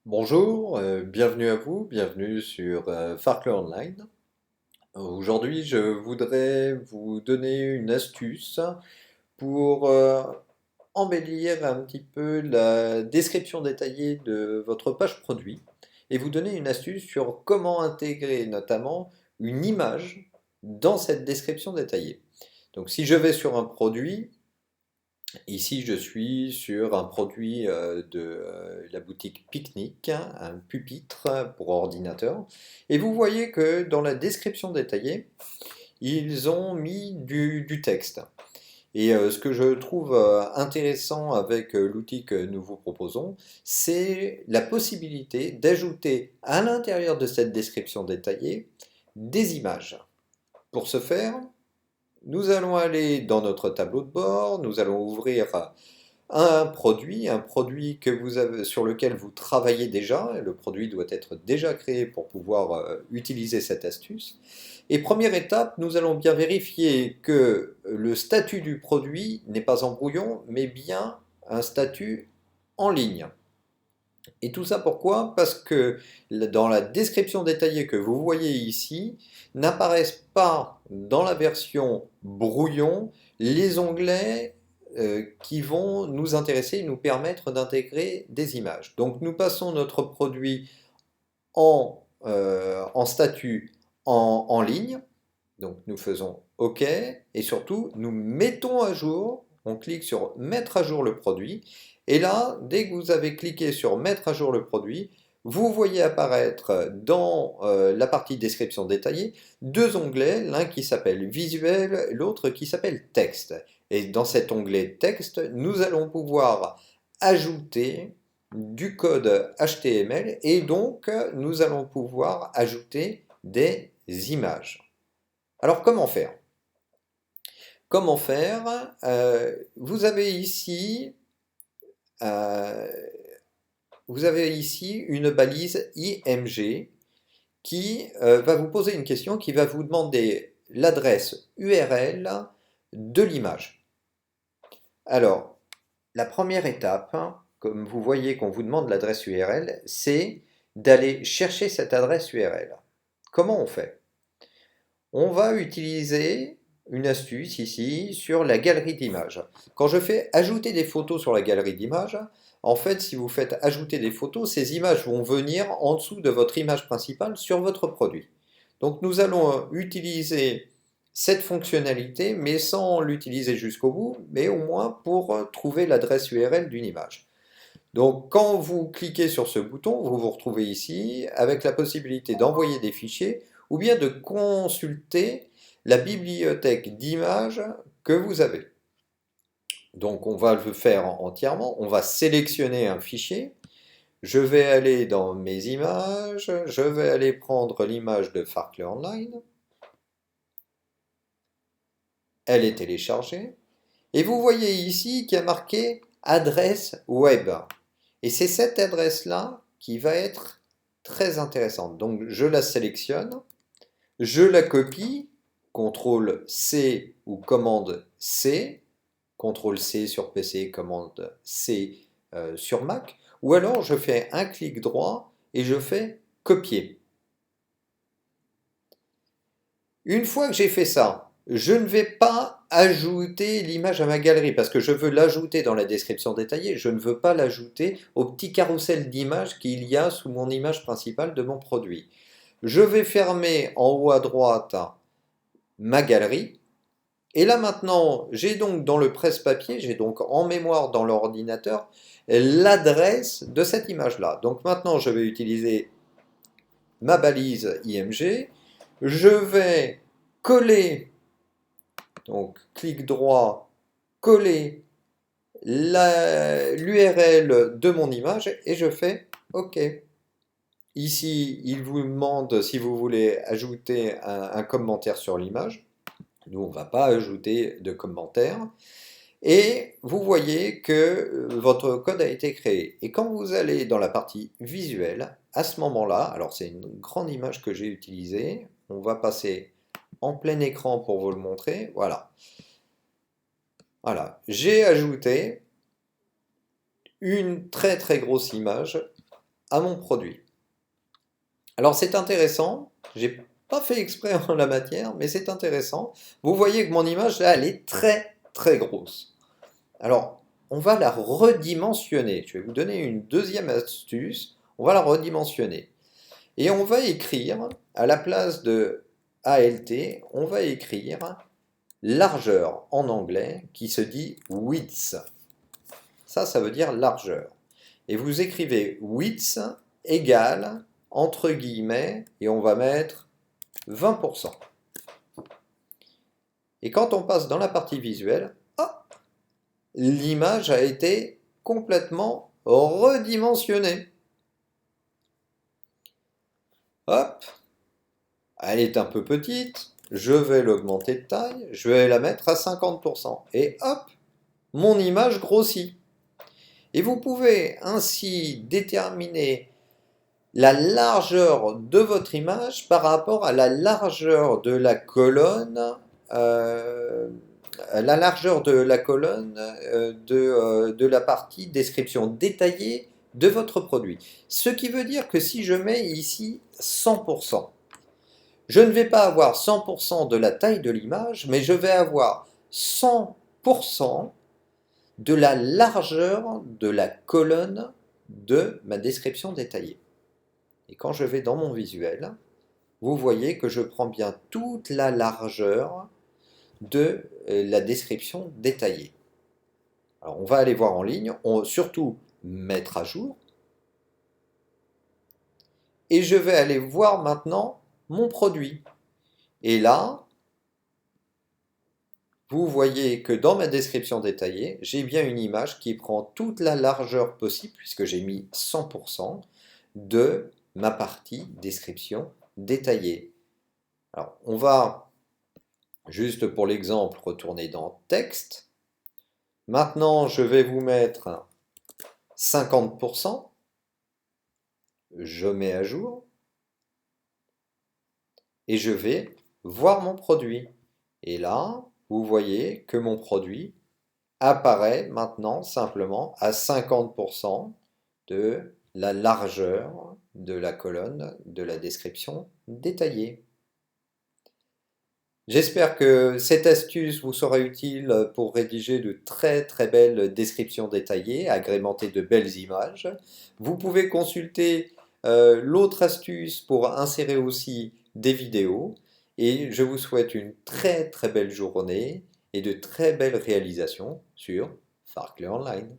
Bonjour, bienvenue à vous, bienvenue sur Farclay Online. Aujourd'hui, je voudrais vous donner une astuce pour embellir un petit peu la description détaillée de votre page produit et vous donner une astuce sur comment intégrer notamment une image dans cette description détaillée. Donc si je vais sur un produit, ici, je suis sur un produit de la boutique Picnic, hein, un pupitre pour ordinateur. Et vous voyez que dans la description détaillée, ils ont mis du texte. Et ce que je trouve intéressant avec l'outil que nous vous proposons, c'est la possibilité d'ajouter à l'intérieur de cette description détaillée des images. Pour ce faire, nous allons aller dans notre tableau de bord, nous allons ouvrir un produit que vous avez, sur lequel vous travaillez déjà, et le produit doit être déjà créé pour pouvoir utiliser cette astuce. Et première étape, nous allons bien vérifier que le statut du produit n'est pas en brouillon, mais bien un statut en ligne. Et tout ça pourquoi? Parce que dans la description détaillée que vous voyez ici, n'apparaissent pas dans la version brouillon les onglets qui vont nous intéresser et nous permettre d'intégrer des images. Donc nous passons notre produit en statut en ligne, donc nous faisons OK, et surtout nous mettons à jour, on clique sur mettre à jour le produit, et là, dès que vous avez cliqué sur mettre à jour le produit, vous voyez apparaître dans la partie description détaillée deux onglets, l'un qui s'appelle visuel, l'autre qui s'appelle texte. Et dans cet onglet texte, nous allons pouvoir ajouter du code HTML et donc nous allons pouvoir ajouter des images. Alors comment faire? Comment faire? Vous avez ici euh, une balise IMG qui va vous poser une question qui va vous demander l'adresse URL de l'image. Alors, la première étape, hein, comme vous voyez qu'on vous demande l'adresse URL, c'est d'aller chercher cette adresse URL. Comment on fait? On va utiliser une astuce ici sur la galerie d'images. Quand je fais ajouter des photos sur la galerie d'images, en fait, si vous faites ajouter des photos, ces images vont venir en dessous de votre image principale sur votre produit. Donc nous allons utiliser cette fonctionnalité, mais sans l'utiliser jusqu'au bout, mais au moins pour trouver l'adresse URL d'une image. Donc quand vous cliquez sur ce bouton, vous vous retrouvez ici avec la possibilité d'envoyer des fichiers ou bien de consulter la bibliothèque d'images que vous avez. Donc on va le faire entièrement, on va sélectionner un fichier, je vais aller dans mes images, je vais aller prendre l'image de Farclay Online, elle est téléchargée, et vous voyez ici qu'il y a marqué adresse web. Et c'est cette adresse-là qui va être très intéressante. Donc je la sélectionne, je la copie, CTRL C ou commande C, CTRL C sur PC, commande C sur Mac, ou alors je fais un clic droit et je fais copier. Une fois que j'ai fait ça, je ne vais pas ajouter l'image à ma galerie parce que je veux l'ajouter dans la description détaillée. Je ne veux pas l'ajouter au petit carrousel d'images qu'il y a sous mon image principale de mon produit. Je vais fermer en haut à droite ma galerie. Et là maintenant, j'ai donc dans le presse-papier, j'ai donc en mémoire dans l'ordinateur l'adresse de cette image-là. Donc maintenant, je vais utiliser ma balise IMG. Je vais coller, donc clic droit, coller l'URL de mon image et je fais OK. Ici, il vous demande si vous voulez ajouter un commentaire sur l'image. Nous, on ne va pas ajouter de commentaire. Et vous voyez que votre code a été créé. Et quand vous allez dans la partie visuelle, à ce moment-là, alors c'est une grande image que j'ai utilisée, on va passer en plein écran pour vous le montrer. Voilà. Voilà. J'ai ajouté une très très grosse image à mon produit. Alors c'est intéressant, j'ai pas fait exprès en la matière, mais c'est intéressant. Vous voyez que mon image là, elle est très très grosse. Alors on va la redimensionner. Je vais vous donner une deuxième astuce. On va la redimensionner. Et on va écrire, à la place de ALT, on va écrire largeur en anglais qui se dit width. Ça veut dire largeur. Et vous écrivez width égale, entre guillemets, et on va mettre 20%. Et quand on passe dans la partie visuelle, l'image a été complètement redimensionnée. Hop, elle est un peu petite, je vais l'augmenter de taille, je vais la mettre à 50%. Et hop, mon image grossit. Et vous pouvez ainsi déterminer la largeur de votre image par rapport à la largeur de la colonne, de la partie description détaillée de votre produit. Ce qui veut dire que si je mets ici 100%, je ne vais pas avoir 100% de la taille de l'image, mais je vais avoir 100% de la largeur de la colonne de ma description détaillée. Et quand je vais dans mon visuel, vous voyez que je prends bien toute la largeur de la description détaillée. Alors on va aller voir en ligne, surtout mettre à jour. Et je vais aller voir maintenant mon produit. Et là, vous voyez que dans ma description détaillée, j'ai bien une image qui prend toute la largeur possible, puisque j'ai mis 100% de ma partie description détaillée. Alors, on va, juste pour l'exemple, retourner dans texte. Maintenant, je vais vous mettre 50%. Je mets à jour. Et je vais voir mon produit. Et là, vous voyez que mon produit apparaît maintenant simplement à 50% de la largeur de la colonne de la description détaillée. J'espère que cette astuce vous sera utile pour rédiger de très très belles descriptions détaillées, agrémentées de belles images. Vous pouvez consulter l'autre astuce pour insérer aussi des vidéos. Et je vous souhaite une très très belle journée et de très belles réalisations sur Farclay Online.